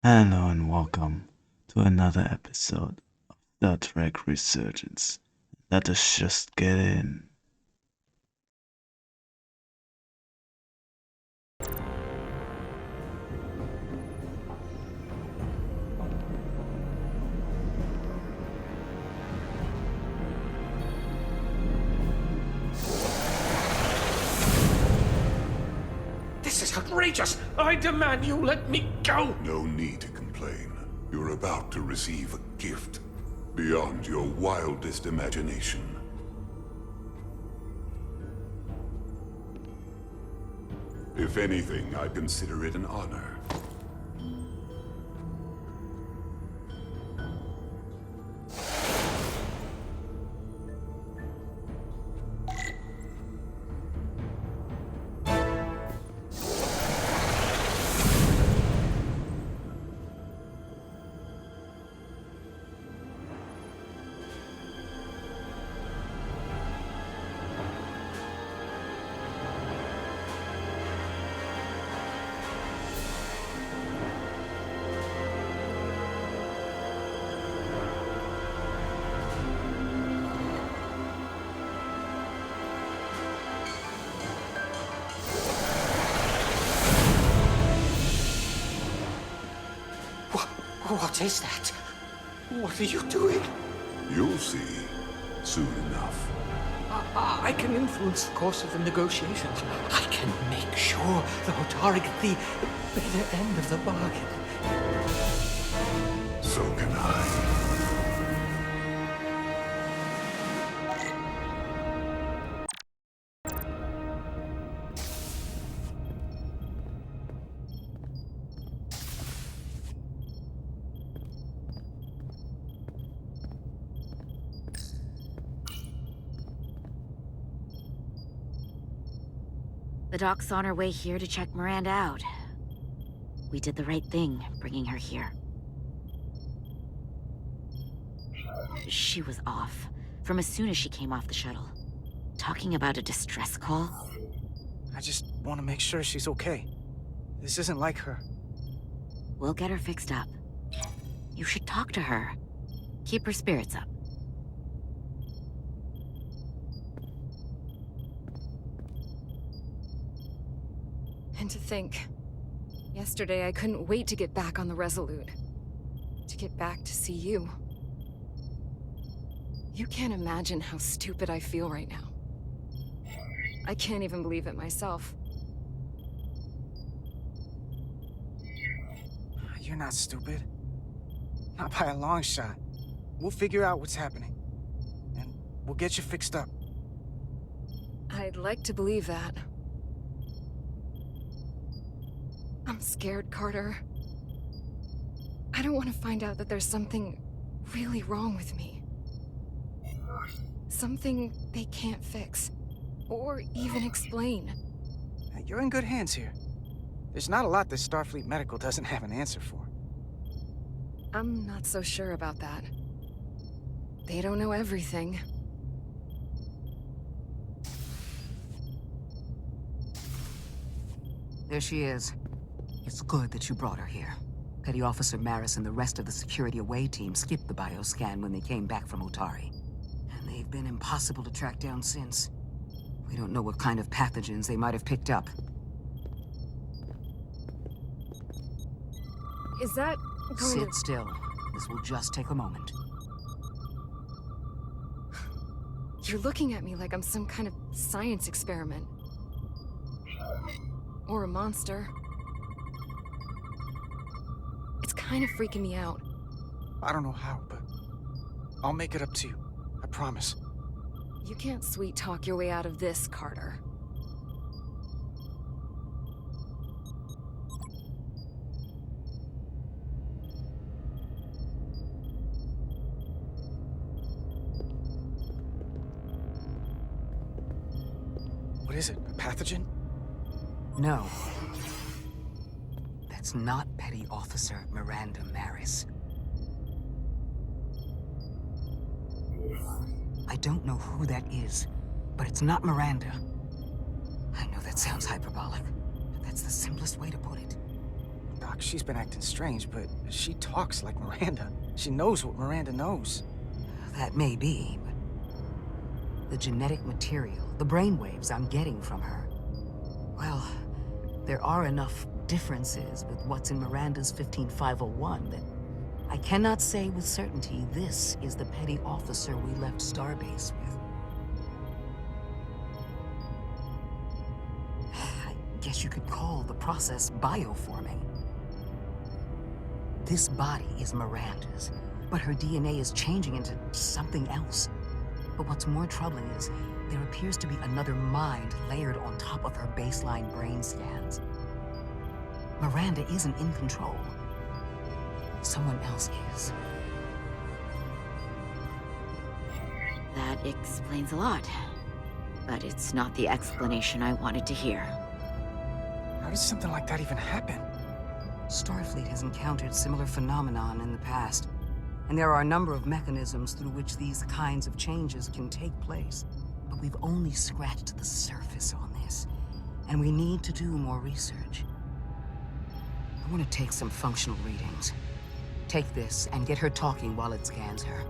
Hello and welcome to another episode of Star Trek Resurgence. Let us just get in. This is outrageous! I demand you let me go! No need to complain. You're about to receive a gift beyond your wildest imagination. If anything, I consider it an honor. What is that? What are you doing? You'll see soon enough. I can influence the course of the negotiations. I can make sure the Hotari get the better end of the bargain. So can I. The doc's on her way here to check Miranda out. We did the right thing, bringing her here. She was off, from as soon as she came off the shuttle. Talking about a distress call. I just want to make sure she's okay. This isn't like her. We'll get her fixed up. You should talk to her. Keep her spirits up. And to think, yesterday I couldn't wait to get back on the Resolute. To get back to see you. You can't imagine how stupid I feel right now. I can't even believe it myself. You're not stupid. Not by a long shot. We'll figure out what's happening. And we'll get you fixed up. I'd like to believe that. I'm scared, Carter. I don't want to find out that there's something really wrong with me. Something they can't fix. Or even explain. You're in good hands here. There's not a lot that Starfleet Medical doesn't have an answer for. I'm not so sure about that. They don't know everything. There she is. It's good that you brought her here. Petty Officer Maris and the rest of the security away team skipped the bioscan when they came back from Otari. And they've been impossible to track down since. We don't know what kind of pathogens they might have picked up. Is that going Sit still. This will just take a moment. You're looking at me like I'm some kind of science experiment. Or a monster. It's kind of freaking me out. I don't know how, but I'll make it up to you. I promise. You can't sweet-talk your way out of this, Carter. What is it? A pathogen? No. That's not Petty Officer Miranda Maris. I don't know who that is, but it's not Miranda. I know that sounds hyperbolic, but that's the simplest way to put it. Doc, she's been acting strange, but she talks like Miranda. She knows what Miranda knows. That may be, but the genetic material, the brainwaves I'm getting from her, well, there are enough differences with what's in Miranda's 15501 that I cannot say with certainty this is the petty officer we left Starbase with. I guess you could call the process bioforming. This body is Miranda's, but her DNA is changing into something else. But what's more troubling is there appears to be another mind layered on top of her baseline brain scans. Miranda isn't in control. Someone else is. That explains a lot. But it's not the explanation I wanted to hear. How does something like that even happen? Starfleet has encountered similar phenomenon in the past, and there are a number of mechanisms through which these kinds of changes can take place. But we've only scratched the surface on this, and we need to do more research. I want to take some functional readings. Take this and get her talking while it scans her.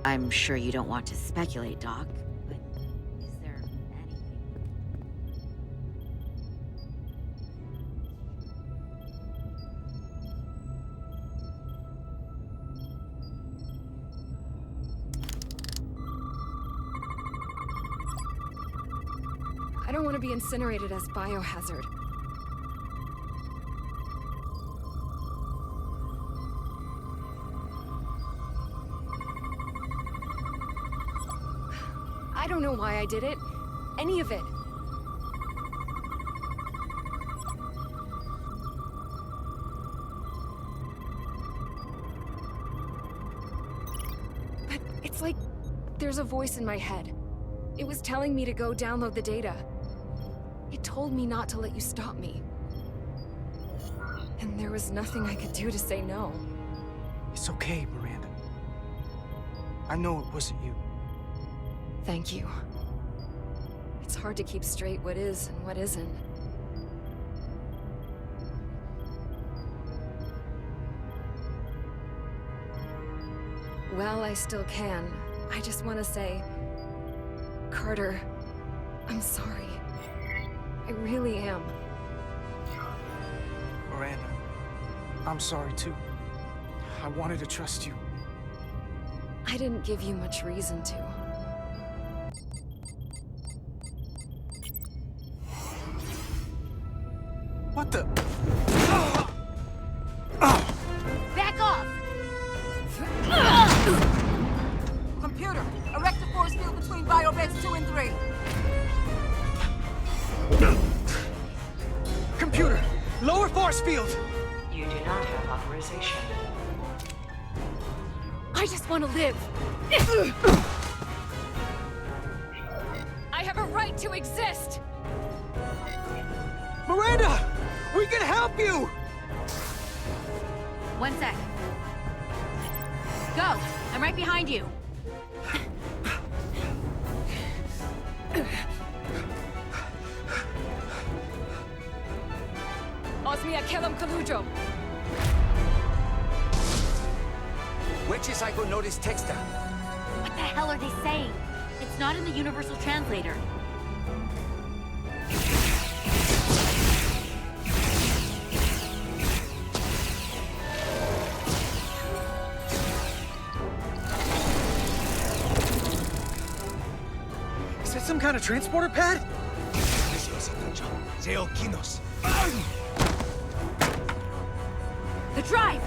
I'm sure you don't want to speculate, Doc, but is there anything... I don't want to be incinerated as biohazard. I don't know why I did it. Any of it. But it's like there's a voice in my head. It was telling me to go download the data. It told me not to let you stop me. And there was nothing I could do to say no. It's okay, Miranda. I know it wasn't you. Thank you. It's hard to keep straight what is and what isn't. Well, I still can. I just want to say... Carter, I'm sorry. I really am. Miranda, I'm sorry too. I wanted to trust you. I didn't give you much reason to. What the? Back off! Computer, erect a force field between biobeds 2 and 3. Computer, lower force field! You do not have authorization. I just want to live. I have a right to exist. Miranda! We can help you! 1 sec. Go! I'm right behind you. Osmia Kellam Kalujo. Which I could notice texta. What the hell are they saying? It's not in the Universal Translator. Is that some kind of transporter pad? The drive!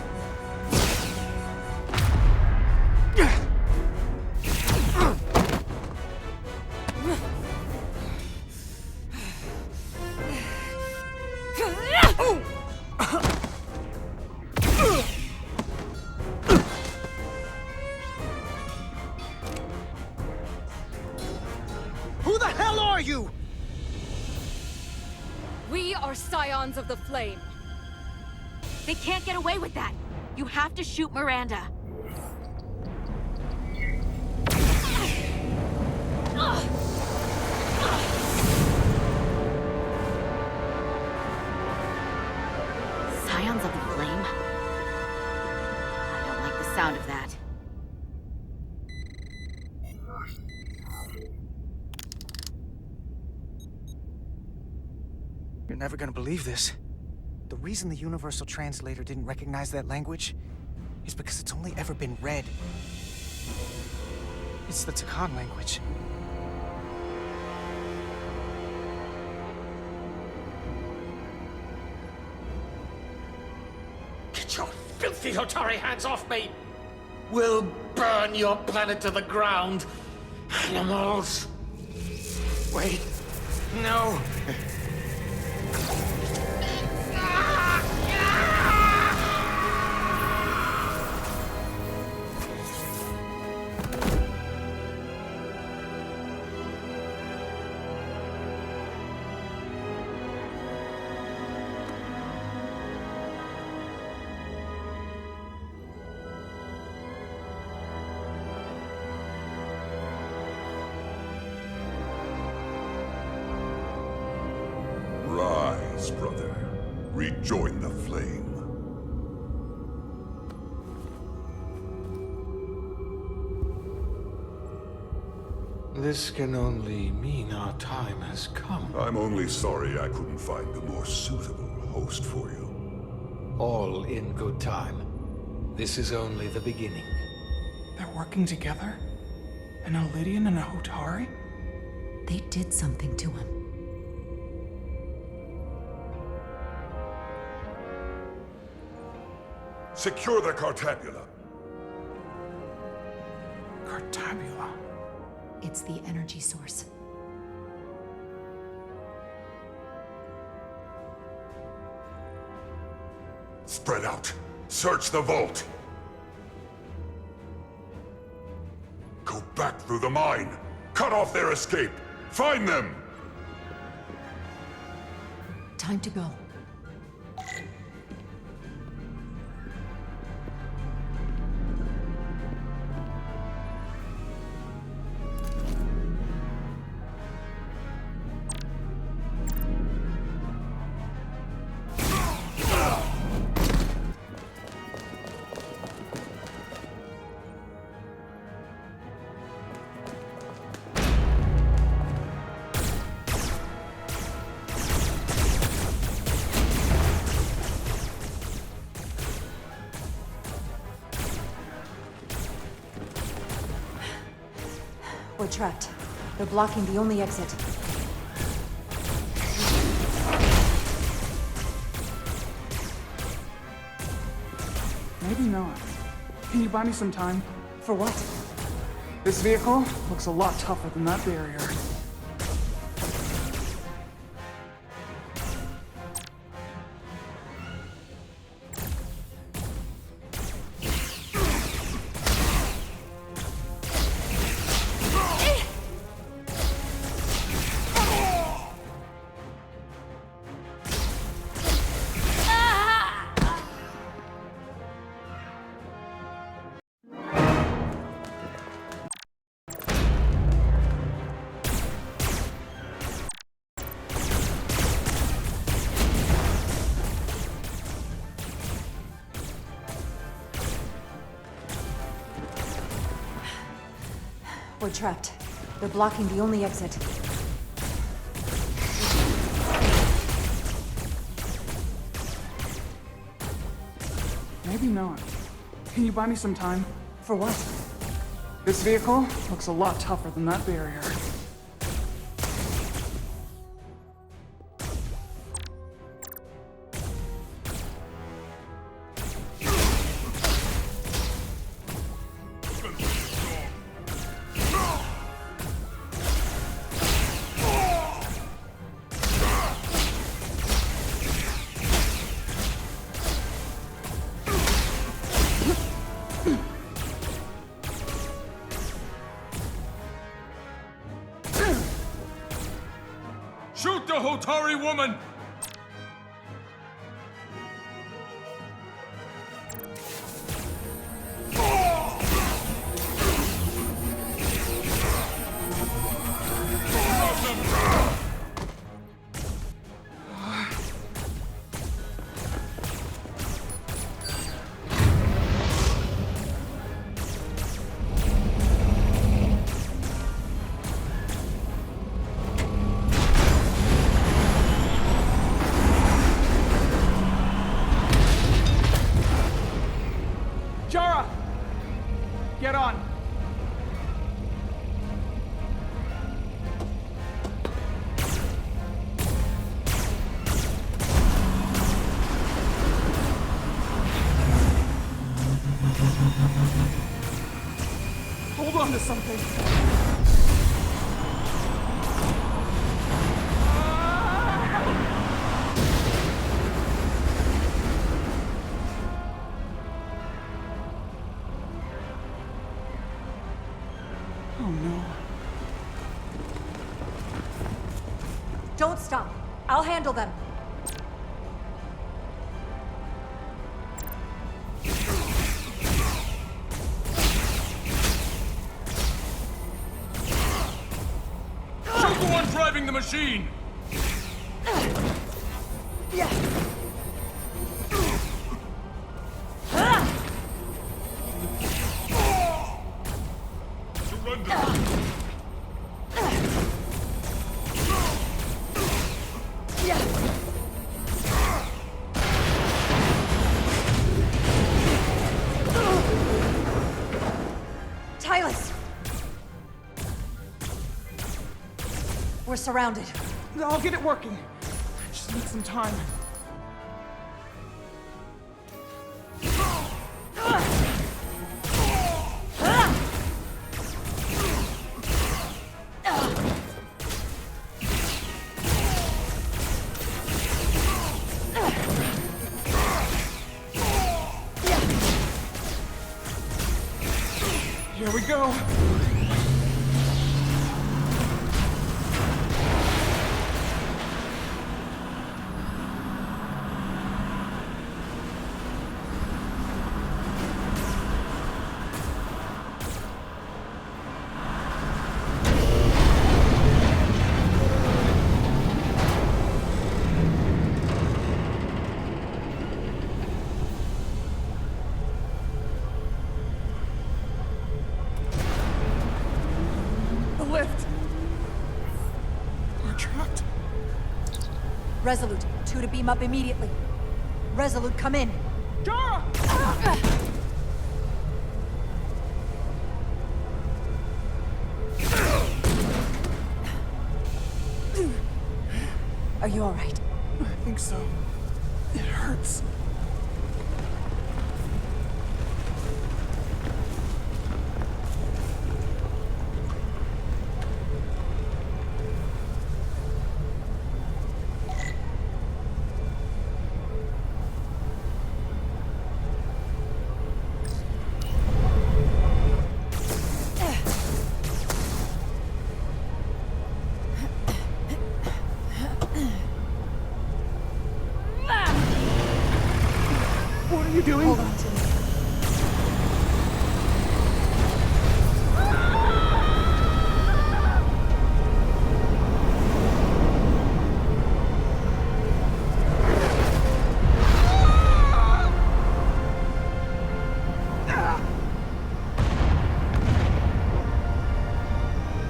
Who the hell are you? We are scions of the flame. They can't get away with that. You have to shoot Miranda. Ions of the flame? I don't like the sound of that. You're never gonna believe this. The reason the Universal Translator didn't recognize that language is because it's only ever been read. It's the Takan language. Get your filthy Hotari hands off me! We'll burn your planet to the ground. Animals. Wait. No. Rise, brother. Rejoin the flame. This can only mean our time has come. I'm only sorry I couldn't find a more suitable host for you. All in good time. This is only the beginning. They're working together? An Elidian and a Hotari? They did something to him. Secure the Cartabula. Cartabula. It's the energy source. Spread out. Search the vault. Go back through the mine. Cut off their escape. Find them! Time to go. We're trapped. They're blocking the only exit. Maybe not. Can you buy me some time? For what? This vehicle looks a lot tougher than that barrier. We're trapped. They're blocking the only exit. Maybe not. Can you buy me some time? For what? This vehicle looks a lot tougher than that barrier. Shoot the Hotari woman! Get on! Hold on to something! Oh no. Don't stop. I'll handle them. Shoot the one driving the machine! Tyler! We're surrounded. I'll get it working. I just need some time. Here we go. Lift! We're trapped. Resolute, 2 to beam up immediately. Resolute, come in. Dara! Are you all right? I think so. It hurts. What are you doing? Hold on to me.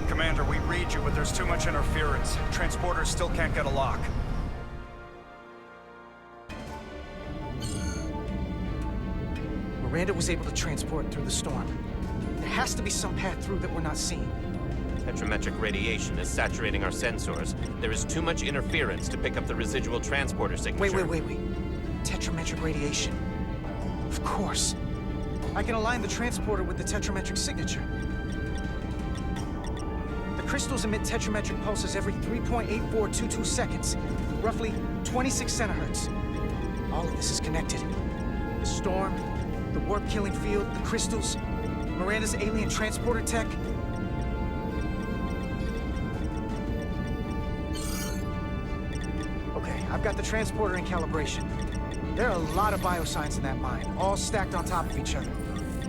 Commander, we read you, but there's too much interference. Transporters still can't get a lock. Miranda was able to transport through the storm. There has to be some path through that we're not seeing. Tetrametric radiation is saturating our sensors. There is too much interference to pick up the residual transporter signature. Wait. Tetrametric radiation. Of course. I can align the transporter with the tetrametric signature. The crystals emit tetrametric pulses every 3.8422 seconds, roughly 26 centihertz. All of this is connected. The storm, the warp-killing field, the crystals, Miranda's alien transporter tech. Okay, I've got the transporter in calibration. There are a lot of biosigns in that mine, all stacked on top of each other.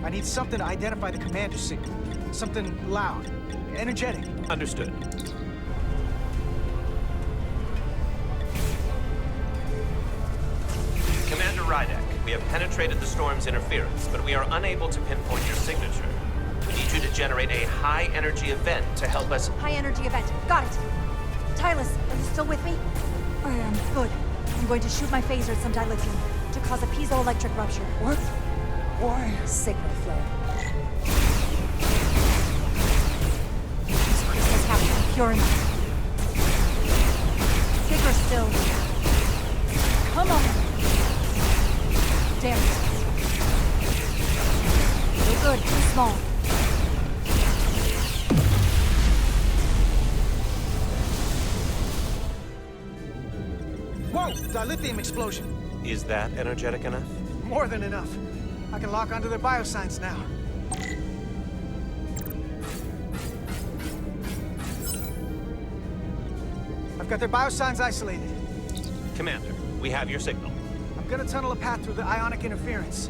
I need something to identify the commander signal. Something loud, energetic. Understood. Commander Rydek, we have penetrated the storm's interference, but we are unable to pinpoint your signature. We need you to generate a high-energy event to help us... High-energy event. Got it. Tylus, are you still with me? I am. Good. I'm going to shoot my phaser at some dilithium to cause a piezoelectric rupture. What? Why? Signal flare. secure enough. Sticker still. Come on. Damn it. No good, too small. Whoa! Dilithium explosion. Is that energetic enough? More than enough. I can lock onto their biosigns now. I've got their biosigns isolated. Commander, we have your signal. I'm gonna tunnel a path through the ionic interference.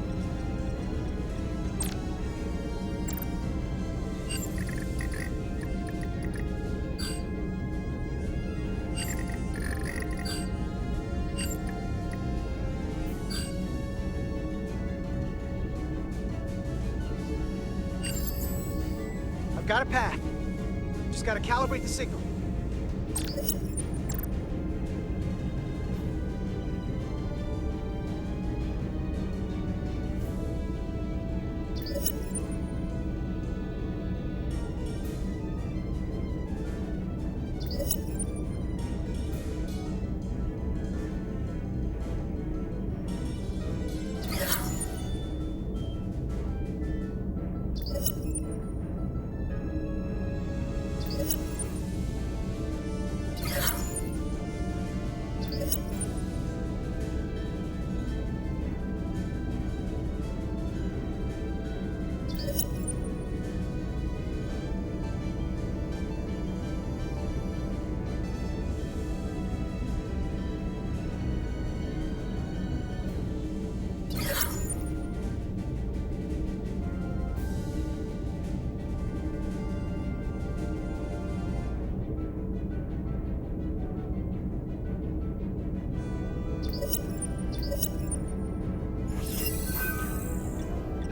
I've got a path. Just gotta calibrate the signal.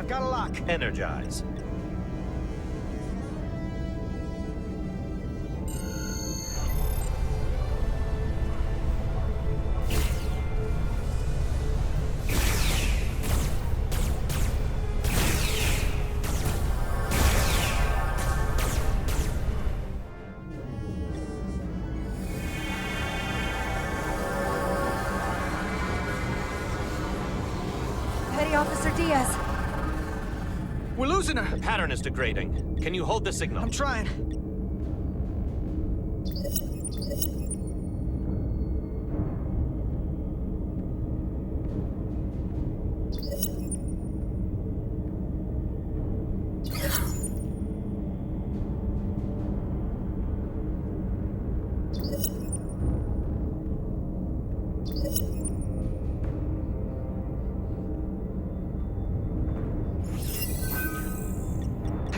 Got a lock. Energize. Petty Officer Diaz. We're losing her. The pattern is degrading. Can you hold the signal? I'm trying.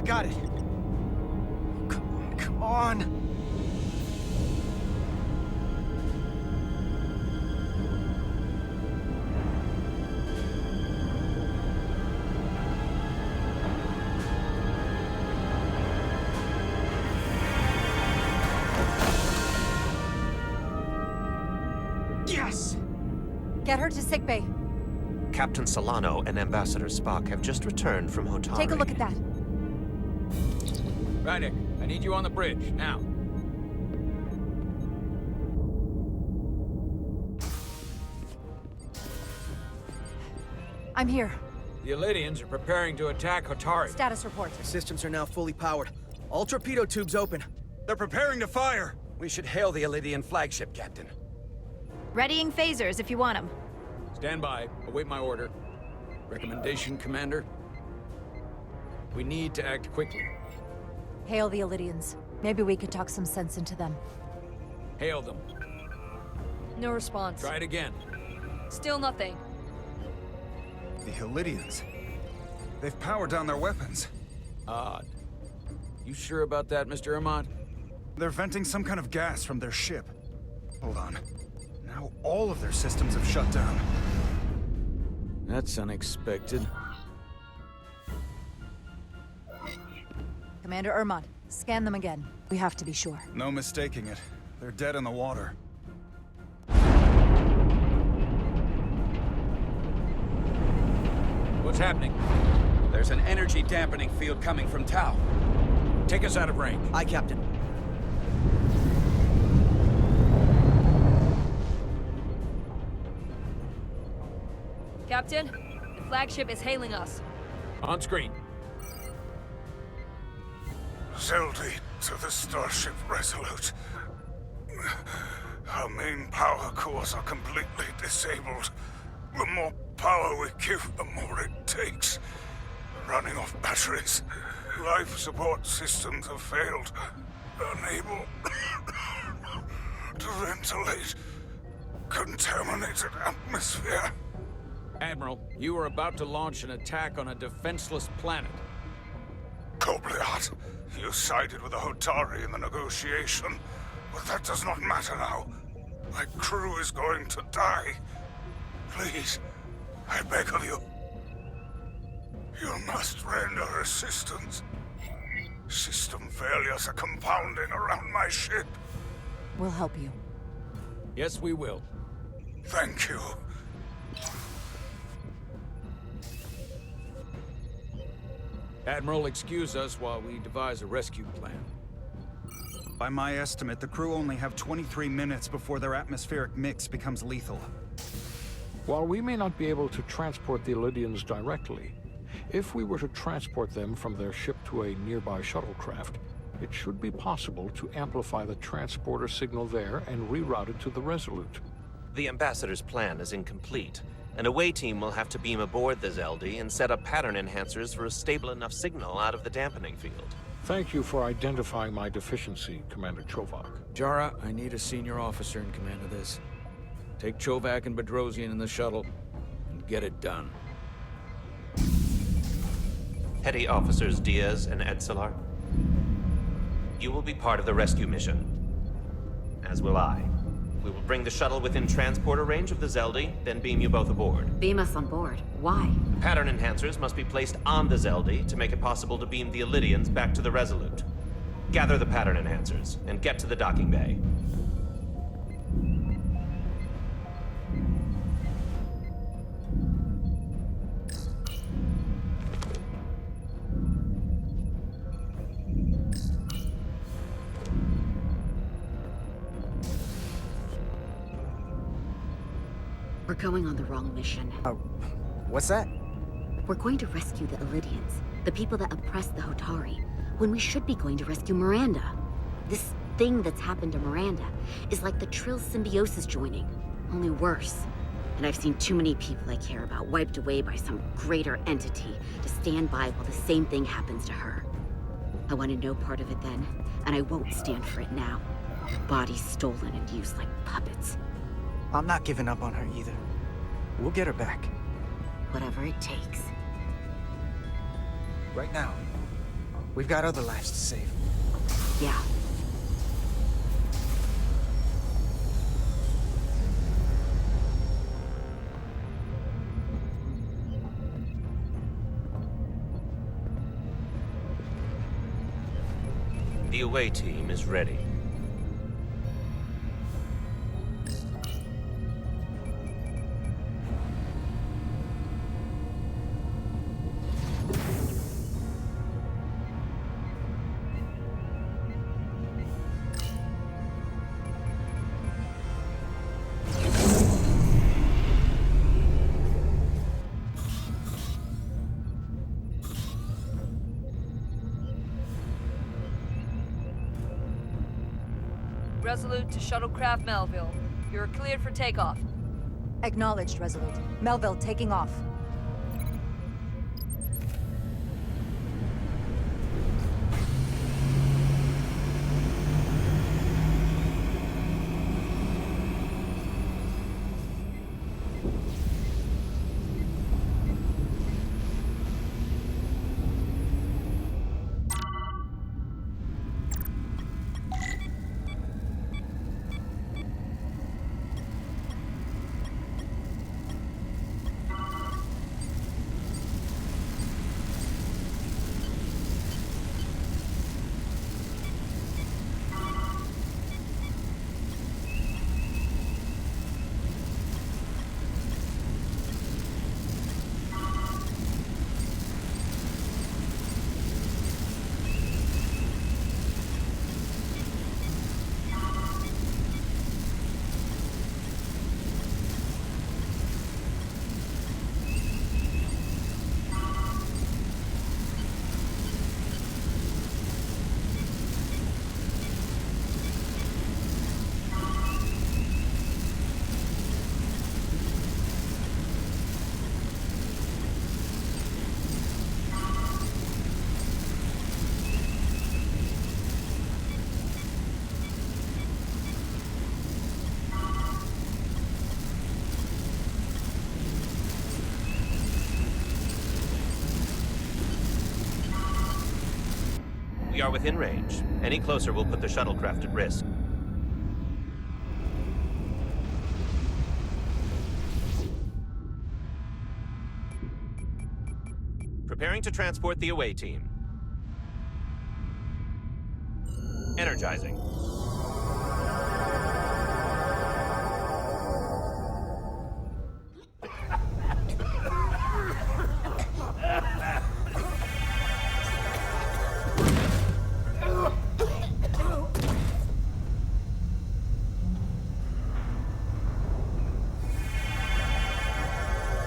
Got it. Come on. Yes! Get her to sickbay. Captain Solano and Ambassador Spock have just returned from Hotari. Take a look at that. Rydick, I need you on the bridge, now. I'm here. The Elydians are preparing to attack Hotari. Status report. The systems are now fully powered. All torpedo tubes open. They're preparing to fire! We should hail the Elydian flagship, Captain. Readying phasers if you want them. Stand by. Await my order. Recommendation, Commander? We need to act quickly. Hail the Elydians. Maybe we could talk some sense into them. Hail them. No response. Try it again. Still nothing. The Elydians. They've powered down their weapons. Odd. You sure about that, Mr. Armand? They're venting some kind of gas from their ship. Hold on. Now all of their systems have shut down. That's unexpected. Commander Ermont, scan them again. We have to be sure. No mistaking it. They're dead in the water. What's happening? There's an energy dampening field coming from Tau. Take us out of range. Aye, Captain. Captain, the flagship is hailing us. On screen. Zeldy to the Starship Resolute. Our main power cores are completely disabled. The more power we give, the more it takes. Running off batteries. Life support systems have failed. Unable to ventilate. Contaminated atmosphere. Admiral, you are about to launch an attack on a defenseless planet. Kobliat, you sided with the Hotari in the negotiation, but that does not matter now. My crew is going to die. Please, I beg of you. You must render assistance. System failures are compounding around my ship. We'll help you. Yes, we will. Thank you. Admiral, excuse us while we devise a rescue plan. By my estimate, the crew only have 23 minutes before their atmospheric mix becomes lethal. While we may not be able to transport the Elydians directly, if we were to transport them from their ship to a nearby shuttlecraft, it should be possible to amplify the transporter signal there and reroute it to the Resolute. The Ambassador's plan is incomplete. An away team will have to beam aboard the Zeldy and set up pattern enhancers for a stable enough signal out of the dampening field. Thank you for identifying my deficiency, Commander Chovak. Jara, I need a senior officer in command of this. Take Chovak and Bedrosian in the shuttle, and get it done. Petty Officers Diaz and Edselar, you will be part of the rescue mission. As will I. We will bring the shuttle within transporter range of the Zeldy, then beam you both aboard. Beam us on board. Why? The pattern enhancers must be placed on the Zeldy to make it possible to beam the Elydians back to the Resolute. Gather the pattern enhancers, and get to the docking bay. We're going on the wrong mission. What's that? We're going to rescue the Elydians, the people that oppressed the Hotari, when we should be going to rescue Miranda. This thing that's happened to Miranda is like the Trill symbiosis joining, only worse. And I've seen too many people I care about wiped away by some greater entity to stand by while the same thing happens to her. I wanted no part of it then, and I won't stand for it now. Bodies stolen and used like puppets. I'm not giving up on her either. We'll get her back. Whatever it takes. Right now, we've got other lives to save. Yeah. The away team is ready. Resolute to Shuttlecraft Melville. You're cleared for takeoff. Acknowledged, Resolute. Melville taking off. We are within range. Any closer will put the shuttlecraft at risk. Preparing to transport the away team. Energizing.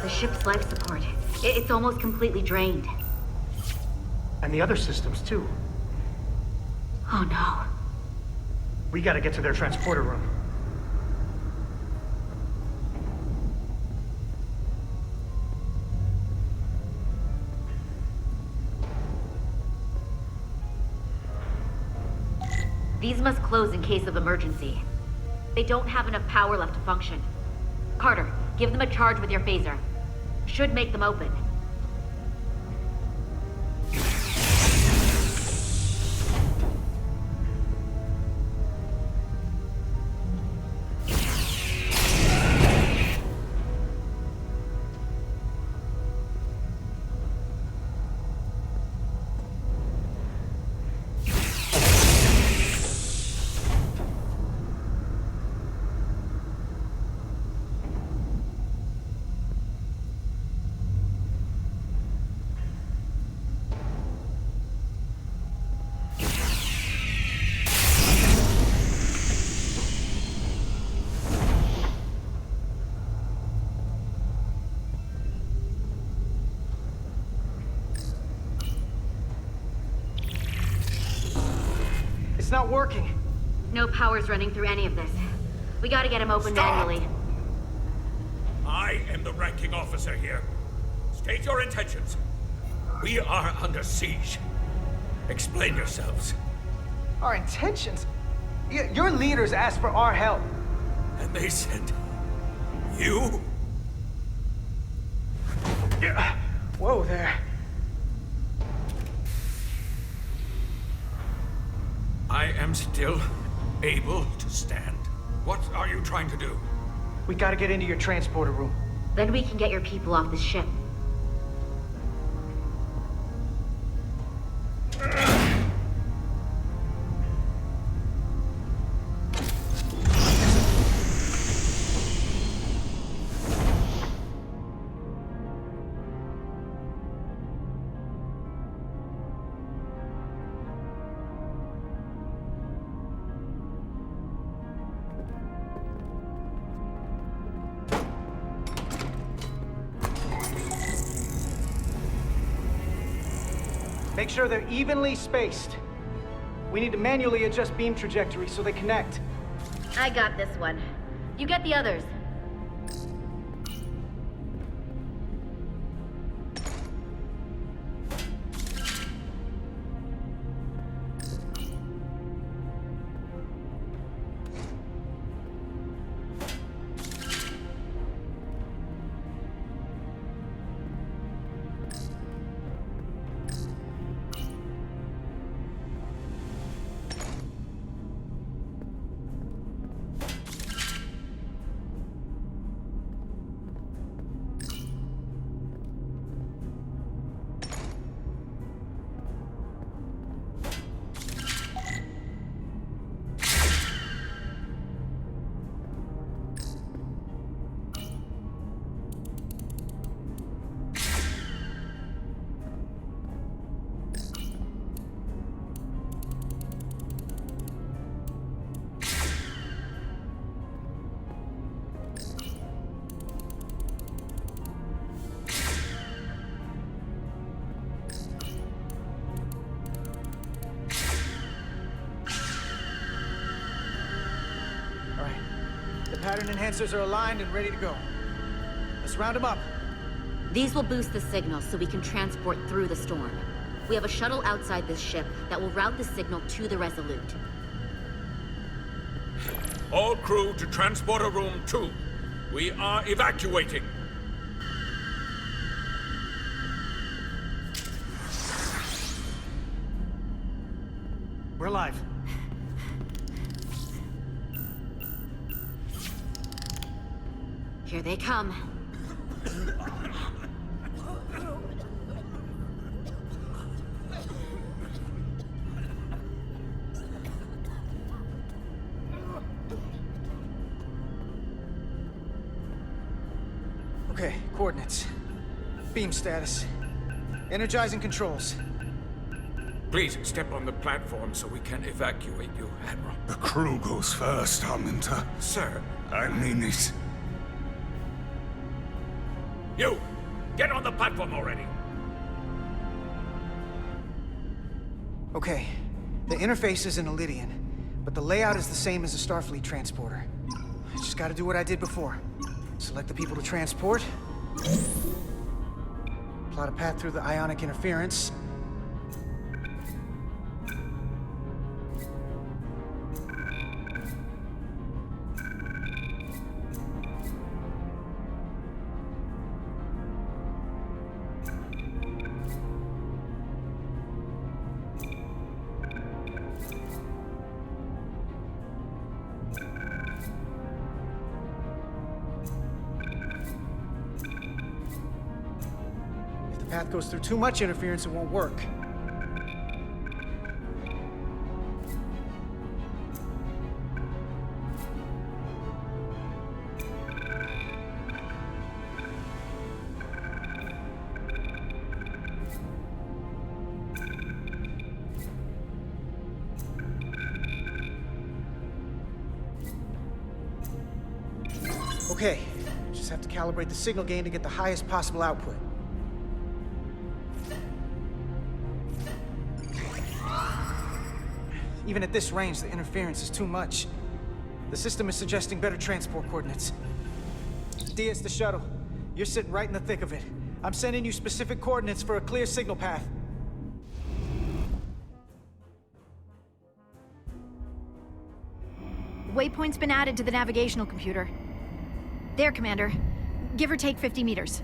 The ship's life support. It's almost completely drained. And the other systems, too. Oh no. We gotta get to their transporter room. These must close in case of emergency. They don't have enough power left to function. Carter, give them a charge with your phaser. Should make them open. It's not working. No power's running through any of this. We gotta get him open manually. I am the ranking officer here. State your intentions. We are under siege. Explain yourselves. Our intentions? Your leaders asked for our help. And they sent you? Whoa there. I am still able to stand. What are you trying to do? We gotta get into your transporter room. Then we can get your people off the ship. Make sure they're evenly spaced. We need to manually adjust beam trajectory so they connect. I got this one. You get the others. Pattern enhancers are aligned and ready to go. Let's round them up. These will boost the signal so we can transport through the storm. We have a shuttle outside this ship that will route the signal to the Resolute. All crew to Transporter Room 2. We are evacuating. We're live. Here they come. Okay, coordinates. Beam status. Energizing controls. Please step on the platform so we can evacuate you, Admiral. The crew goes first, Arminta. Sir, I mean it. You! Get on the platform already! Okay, the interface is in Elydian, but the layout is the same as a Starfleet transporter. I just gotta do what I did before. Select the people to transport. Plot a path through the ionic interference. Path goes through too much interference, it won't work. Okay, just have to calibrate the signal gain to get the highest possible output. Even at this range, the interference is too much. The system is suggesting better transport coordinates. Diaz, the shuttle. You're sitting right in the thick of it. I'm sending you specific coordinates for a clear signal path. Waypoint's been added to the navigational computer. There, Commander. Give or take 50 meters.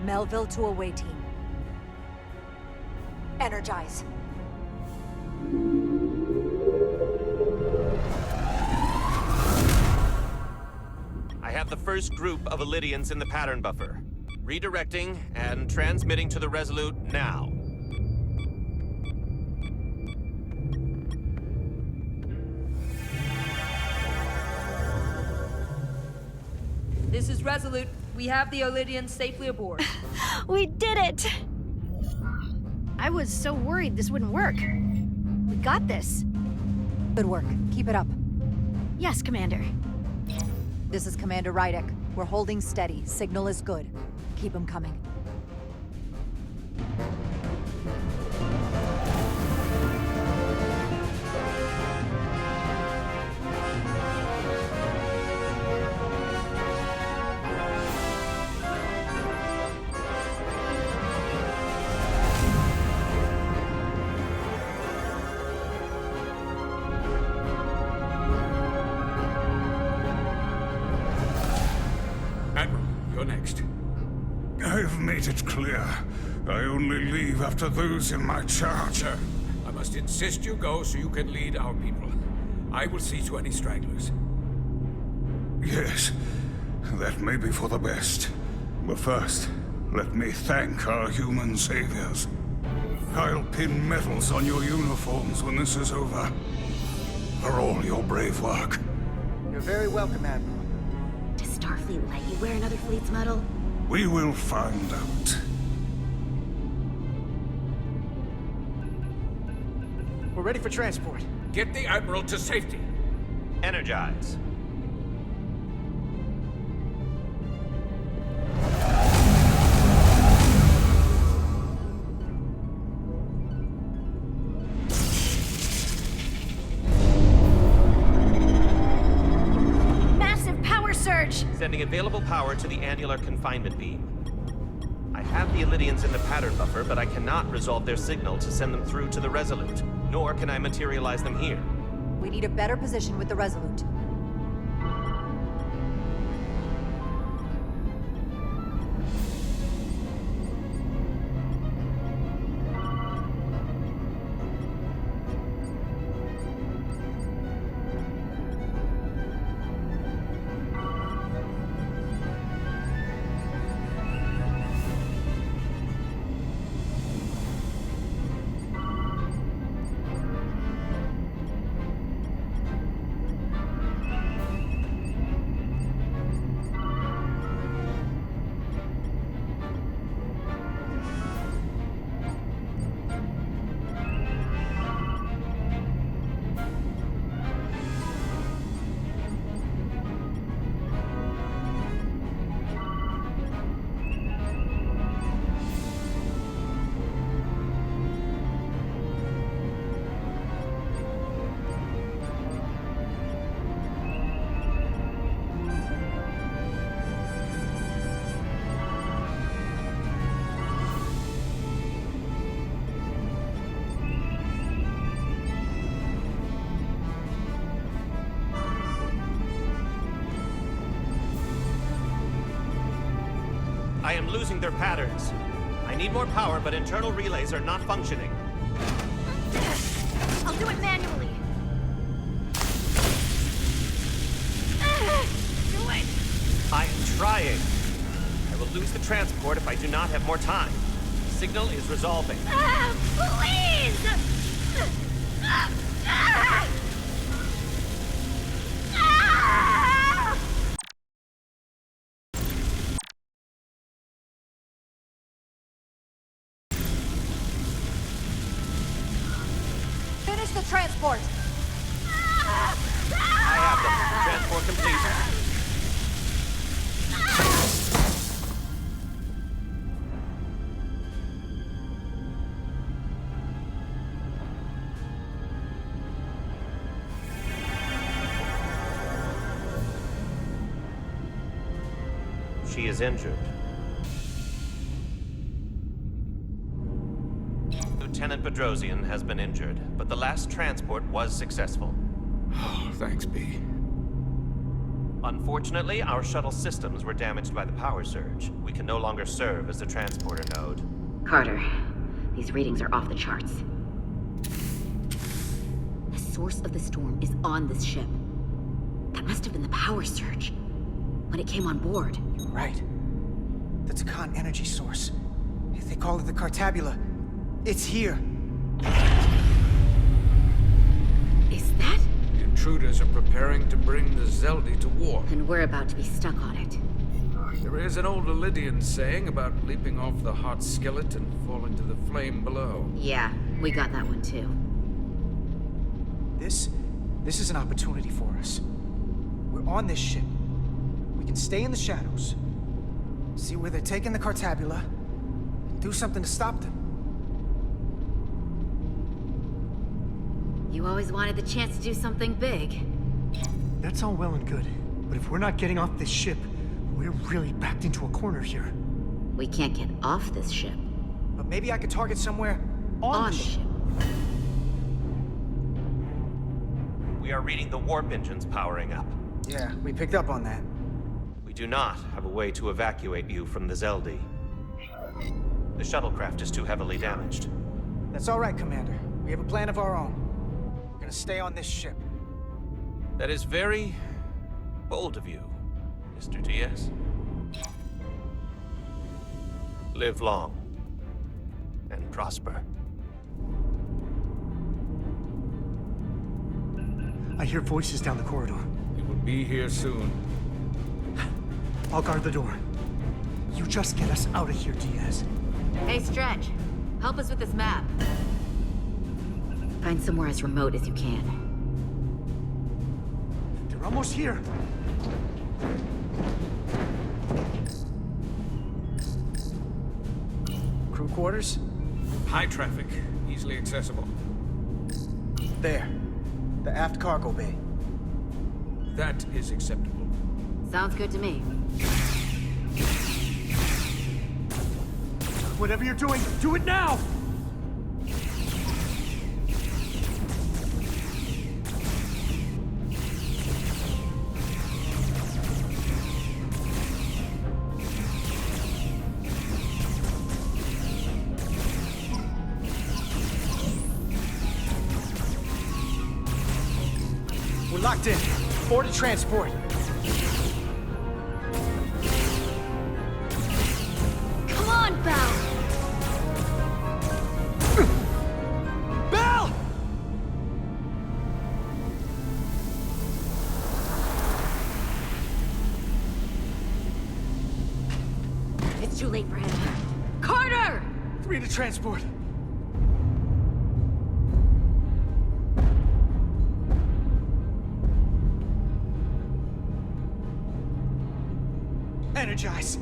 Melville to away team. Energize. I have the first group of Elydians in the pattern buffer. Redirecting and transmitting to the Resolute now. This is Resolute. We have the Elydians safely aboard. We did it! I was so worried this wouldn't work. We got this. Good work. Keep it up. Yes, Commander. This is Commander Rydek. We're holding steady. Signal is good. Keep them coming. I've made it clear. I only leave after those in my charge. I must insist you go so you can lead our people. I will see to any stragglers. Yes, that may be for the best. But first, let me thank our human saviors. I'll pin medals on your uniforms when this is over. For all your brave work. You're very welcome, Admiral. Does Starfleet let you wear another fleet's medal? We will find out. We're ready for transport. Get the Admiral to safety. Energize. Massive power surge! Sending available power to the annular confinement beam. I have the Illidians in the pattern buffer, but I cannot resolve their signal to send them through to the Resolute, nor can I materialize them here. We need a better position with the Resolute. I am losing their patterns. I need more power, but internal relays are not functioning. I'll do it manually. Do it! I am trying. I will lose the transport if I do not have more time. The signal is resolving. Please! Finish the transport! I have them. Transport complete. She is injured. Lieutenant Bedrosian has been injured, but the last transport was successful. Oh, thanks, B. Unfortunately, our shuttle systems were damaged by the power surge. We can no longer serve as the transporter node. Carter, these readings are off the charts. The source of the storm is on this ship. That must have been the power surge when it came on board. You're right. The Takan energy source. If they call it the Cartabula, it's here. Is that? The intruders are preparing to bring the Zeldi to war. And we're about to be stuck on it. There is an old Illidian saying about leaping off the hot skillet and falling to the flame below. Yeah, we got that one too. This is an opportunity for us. We're on this ship. We can stay in the shadows, see where they're taking the Cartabula, and do something to stop them. You always wanted the chance to do something big. That's all well and good, but if we're not getting off this ship, we're really backed into a corner here. We can't get off this ship. But maybe I could target somewhere on the ship. We are reading the warp engines powering up. Yeah, we picked up on that. We do not have a way to evacuate you from the Zeldi. The shuttlecraft is too heavily damaged. That's all right, Commander. We have a plan of our own. We're gonna stay on this ship. That is very bold of you, Mr. Diaz. Live long and prosper. I hear voices down the corridor. He will be here soon. I'll guard the door. You just get us out of here, Diaz. Hey, Stretch. Help us with this map. Find somewhere as remote as you can. They're almost here. Crew quarters? High traffic, easily accessible. There. The aft cargo bay. That is acceptable. Sounds good to me. Whatever you're doing, do it now! We're locked in. Board to transport. Come on, Belle! Belle! It's too late for him. Carter! 3 to transport. Energize.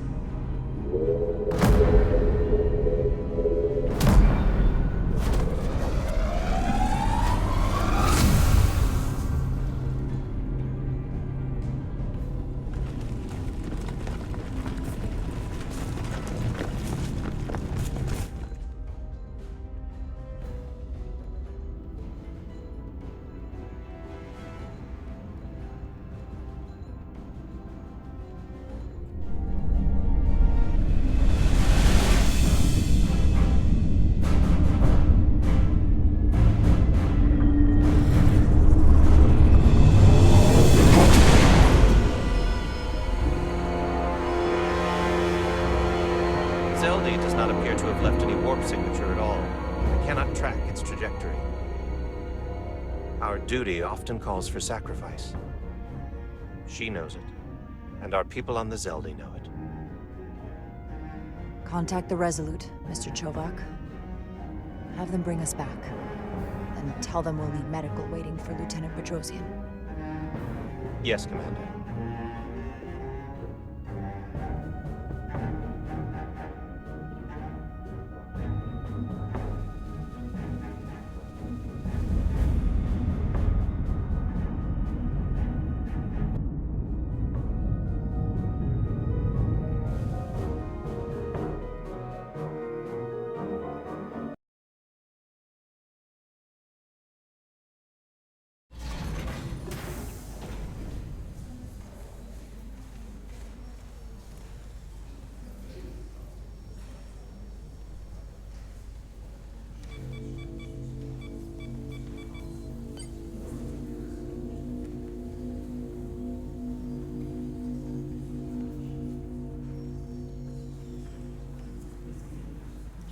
Zeldi does not appear to have left any warp signature at all. I cannot track its trajectory. Our duty often calls for sacrifice. She knows it, and our people on the Zeldi know it. Contact the Resolute, Mr. Chovak. Have them bring us back. And tell them we'll need medical waiting for Lieutenant Bedrosian. Yes, Commander.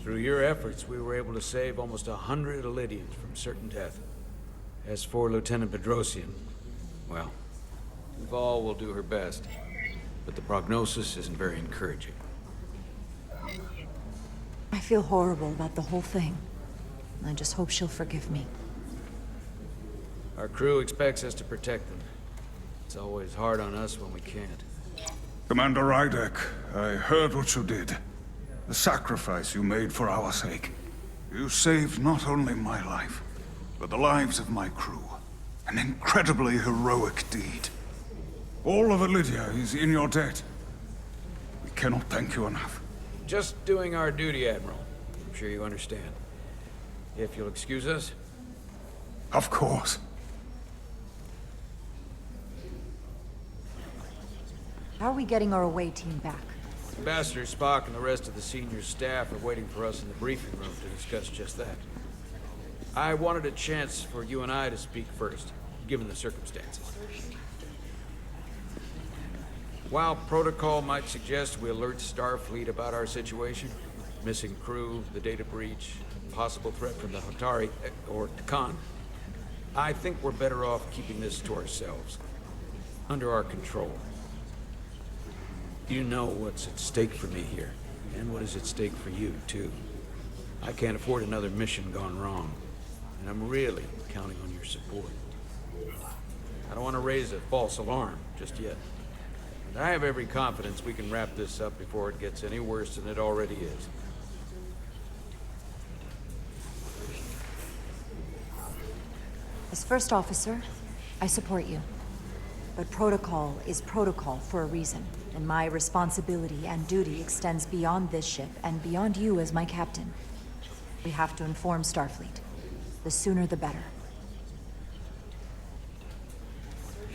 Through your efforts, we were able to save almost 100 Elydians from certain death. As for Lieutenant Bedrosian, well, Duval will do her best, but the prognosis isn't very encouraging. I feel horrible about the whole thing. I just hope she'll forgive me. Our crew expects us to protect them. It's always hard on us when we can't. Commander Rydek, I heard what you did. The sacrifice you made for our sake. You saved not only my life, but the lives of my crew. An incredibly heroic deed. All of Elydia is in your debt. We cannot thank you enough. Just doing our duty, Admiral. I'm sure you understand. If you'll excuse us. Of course. How are we getting our away team back? Ambassador Spock and the rest of the senior staff are waiting for us in the briefing room to discuss just that. I wanted a chance for you and I to speak first, given the circumstances. While protocol might suggest we alert Starfleet about our situation, missing crew, the data breach, possible threat from the Hotari, or Khan, I think we're better off keeping this to ourselves, under our control. You know what's at stake for me here, and what is at stake for you, too. I can't afford another mission gone wrong, and I'm really counting on your support. I don't want to raise a false alarm just yet, but I have every confidence we can wrap this up before it gets any worse than it already is. As first officer, I support you. But protocol is protocol for a reason, and my responsibility and duty extends beyond this ship and beyond you as my captain. We have to inform Starfleet. The sooner the better.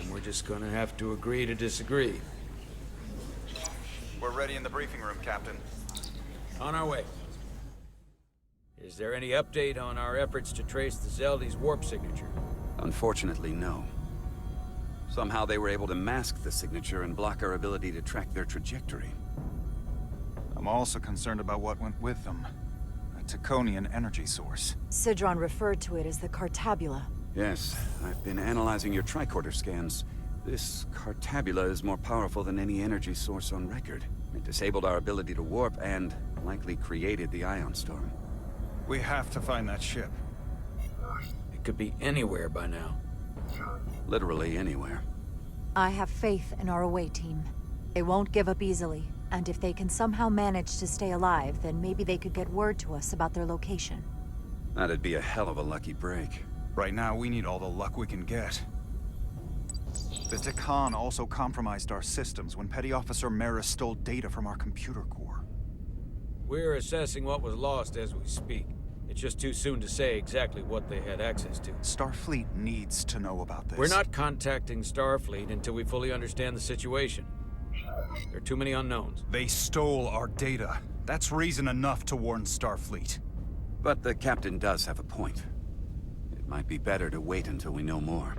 And we're just gonna have to agree to disagree. We're ready in the briefing room, Captain. On our way. Is there any update on our efforts to trace the Zeldy's warp signature? Unfortunately, no. Somehow they were able to mask the signature and block our ability to track their trajectory. I'm also concerned about what went with them. A Taconian energy source. Sidron referred to it as the Cartabula. Yes, I've been analyzing your tricorder scans. This Cartabula is more powerful than any energy source on record. It disabled our ability to warp and likely created the ion storm. We have to find that ship. It could be anywhere by now. Literally anywhere. I have faith in our away team. They won't give up easily, and if they can somehow manage to stay alive, then maybe they could get word to us about their location. That'd be a hell of a lucky break. Right now, we need all the luck we can get. The Takan also compromised our systems when Petty Officer Maris stole data from our computer core. We're assessing what was lost as we speak. It's just too soon to say exactly what they had access to. Starfleet needs to know about this. We're not contacting Starfleet until we fully understand the situation. There are too many unknowns. They stole our data. That's reason enough to warn Starfleet. But the captain does have a point. It might be better to wait until we know more.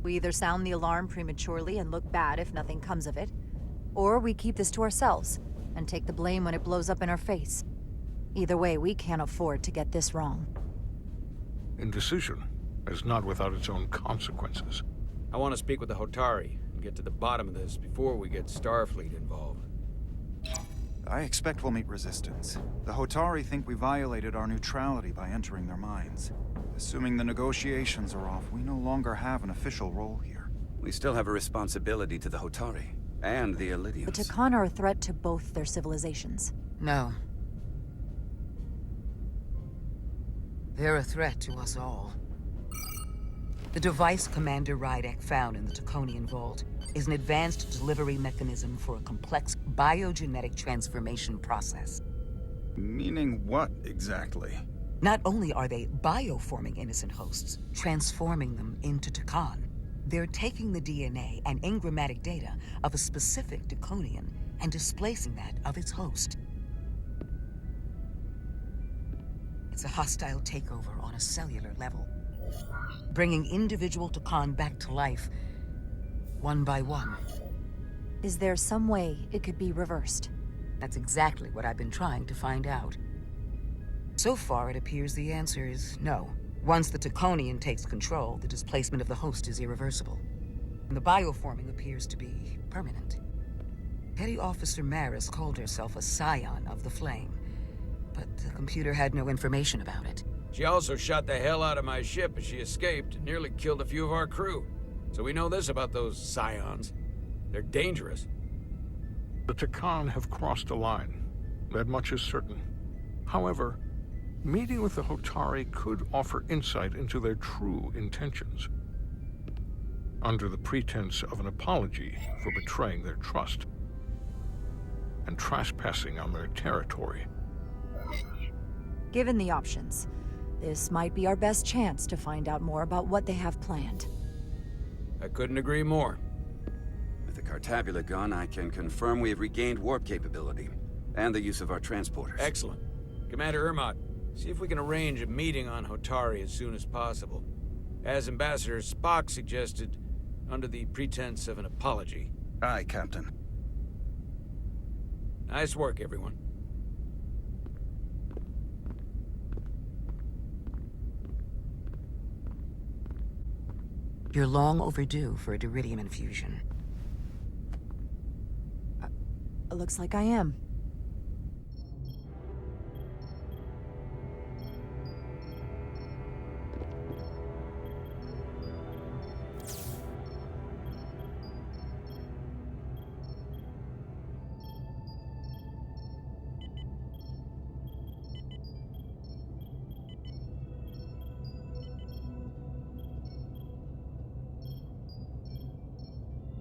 We either sound the alarm prematurely and look bad if nothing comes of it, or we keep this to ourselves and take the blame when it blows up in our face. Either way, we can't afford to get this wrong. Indecision is not without its own consequences. I want to speak with the Hotari and get to the bottom of this before we get Starfleet involved. I expect we'll meet resistance. The Hotari think we violated our neutrality by entering their minds. Assuming the negotiations are off, we no longer have an official role here. We still have a responsibility to the Hotari and the Elydians. The Takan are a threat to both their civilizations. No. They're a threat to us all. The device Commander Rydek found in the Taconian Vault is an advanced delivery mechanism for a complex biogenetic transformation process. Meaning what, exactly? Not only are they bioforming innocent hosts, transforming them into Takan, they're taking the DNA and engrammatic data of a specific Taconian and displacing that of its host. It's a hostile takeover on a cellular level, bringing individual Takan back to life, one by one. Is there some way it could be reversed? That's exactly what I've been trying to find out. So far, it appears the answer is no. Once the Taconian takes control, the displacement of the host is irreversible. And the bioforming appears to be permanent. Petty Officer Maris called herself a scion of the Flame, but the computer had no information about it. She also shot the hell out of my ship as she escaped and nearly killed a few of our crew. So we know this about those scions. They're dangerous. The Takan have crossed a line. That much is certain. However, meeting with the Hotari could offer insight into their true intentions. Under the pretense of an apology for betraying their trust and trespassing on their territory. Given the options, this might be our best chance to find out more about what they have planned. I couldn't agree more. With the Cartabula gone, I can confirm we have regained warp capability, and the use of our transporters. Excellent. Commander Ermot, see if we can arrange a meeting on Hotari as soon as possible. As Ambassador Spock suggested, under the pretense of an apology. Aye, Captain. Nice work, everyone. You're long overdue for a Diridium infusion. Looks like I am.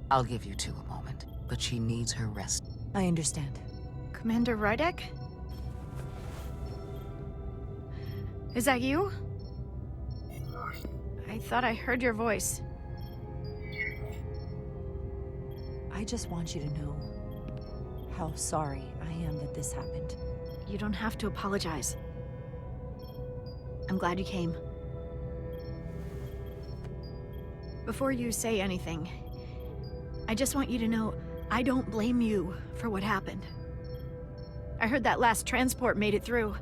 I'll give you two a moment, but she needs her rest. I understand. Commander Rydek? Is that you? I thought I heard your voice. I just want you to know how sorry I am that this happened. You don't have to apologize. I'm glad you came. Before you say anything, I just want you to know I don't blame you for what happened. I heard that last transport made it through.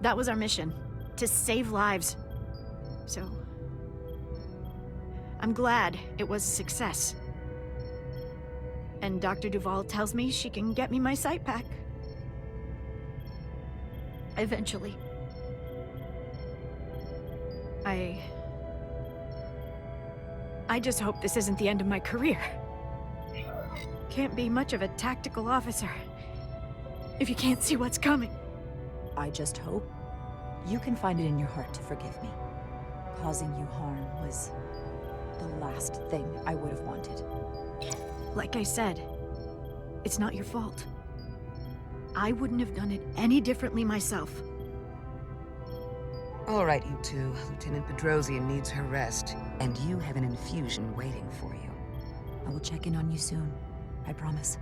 That was our mission, to save lives. So, I'm glad it was a success. And Dr. Duval tells me she can get me my sight back. Eventually. I just hope this isn't the end of my career. Can't be much of a tactical officer if you can't see what's coming. I just hope you can find it in your heart to forgive me. Causing you harm was the last thing I would have wanted. Like I said, it's not your fault. I wouldn't have done it any differently myself. All right, you two. Lieutenant Bedrosian needs her rest, and you have an infusion waiting for you. I will check in on you soon. I promise.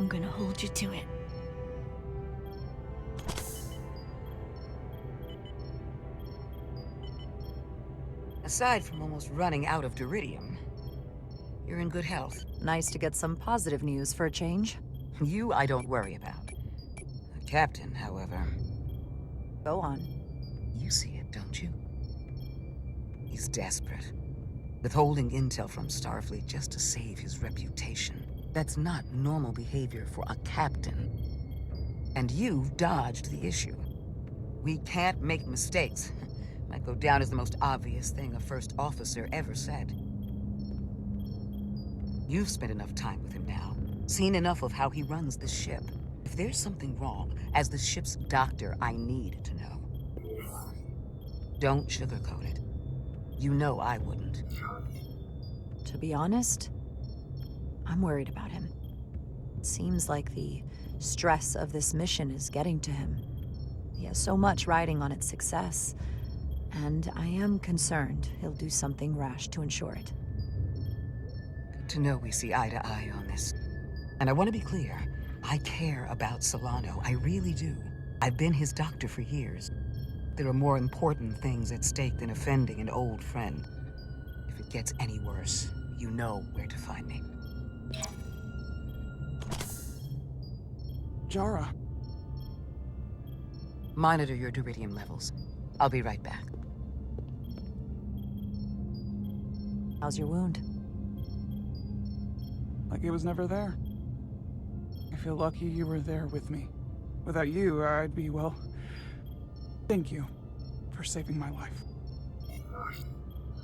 I'm gonna hold you to it. Aside from almost running out of Diridium, you're in good health. Nice to get some positive news for a change. You, I don't worry about. The captain, however... Go on. You see it, don't you? He's desperate. Withholding intel from Starfleet just to save his reputation. That's not normal behavior for a captain. And you've dodged the issue. We can't make mistakes. Might go down as the most obvious thing a first officer ever said. You've spent enough time with him now, seen enough of how he runs the ship. If there's something wrong, as the ship's doctor, I need to know. Don't sugarcoat it. You know I wouldn't. To be honest, I'm worried about him. It seems like the stress of this mission is getting to him. He has so much riding on its success, and I am concerned he'll do something rash to ensure it. Good to know we see eye to eye on this. And I want to be clear, I care about Solano, I really do. I've been his doctor for years. There are more important things at stake than offending an old friend. If it gets any worse, you know where to find me. Jara. Monitor your Diridium levels. I'll be right back. How's your wound? Like it was never there. I feel lucky you were there with me. Without you, I'd be, well... Thank you for saving my life.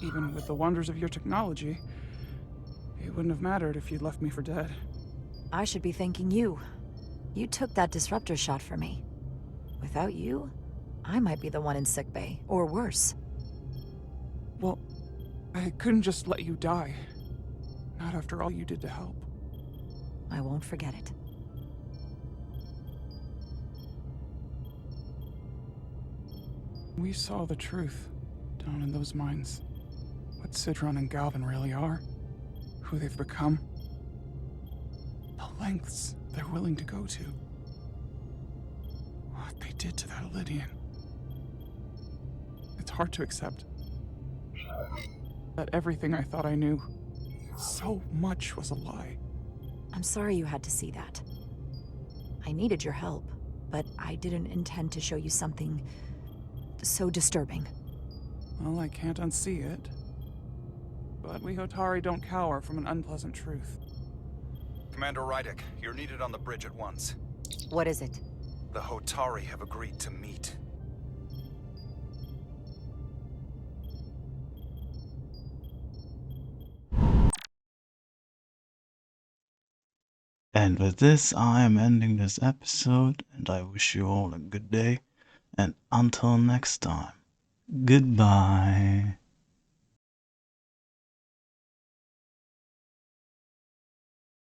Even with the wonders of your technology, it wouldn't have mattered if you'd left me for dead. I should be thanking you. You took that disruptor shot for me. Without you, I might be the one in sickbay, or worse. Well, I couldn't just let you die. Not after all you did to help. I won't forget it. We saw the truth down in those mines. What Sidron and Galvin really are. Who they've become. lengths they're willing to go to. What they did to that Lydian. It's hard to accept that everything I thought I knew, so much was a lie. I'm sorry you had to see that. I needed your help, but I didn't intend to show you something so disturbing. Well, I can't unsee it. But we Hotari don't cower from an unpleasant truth. Commander Rydick, you're needed on the bridge at once. What is it? The Hotari have agreed to meet. And with this, I am ending this episode, and I wish you all a good day. And until next time, goodbye.